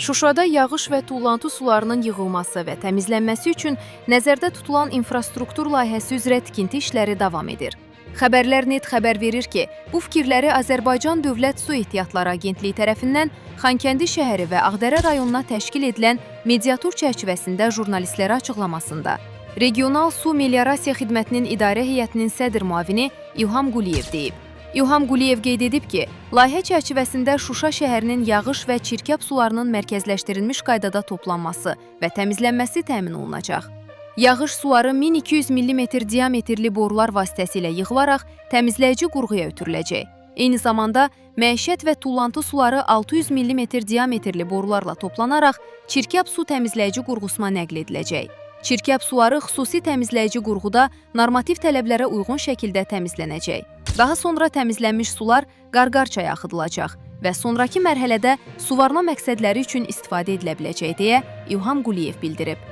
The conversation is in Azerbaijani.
Şuşada yağış və tullantı sularının yığılması və təmizlənməsi üçün nəzərdə tutulan infrastruktur layihəsi üzrə tikinti işləri davam edir. Xəbərlər.net xəbər verir ki, bu fikirləri Azərbaycan Dövlət Su Ehtiyatları Agentliyi tərəfindən Xankəndi şəhəri və Ağdərə rayonuna təşkil edilən mediatur çərçivəsində jurnalistlərə açıqlamasında Regional Su Meliorasiya Xidmətinin İdarə Heyətinin sədr müavini İlham Quliyev deyib. İlham Quliyev qeyd edib ki, layihə çərçivəsində Şuşa şəhərinin yağış və çirkab sularının mərkəzləşdirilmiş qaydada toplanması və təmizlənməsi təmin olunacaq. Yağış suları 1200 mm diametrli borular vasitəsilə yığılaraq təmizləyici qurğuya ötürüləcək. Eyni zamanda məişət və tullantı suları 600 mm diametrli borularla toplanaraq çirkab su təmizləyici qurğusuna nəql ediləcək. Çirkab suları xüsusi təmizləyici qurğuda normativ tələblərə uyğun şəkildə təmizlənəcək. Daha sonra təmizlənmiş sular Qarqar çaya axıdılacaq və sonrakı mərhələdə suvarma məqsədləri üçün istifadə edilə biləcək deyə İlham Quliyev bildirib.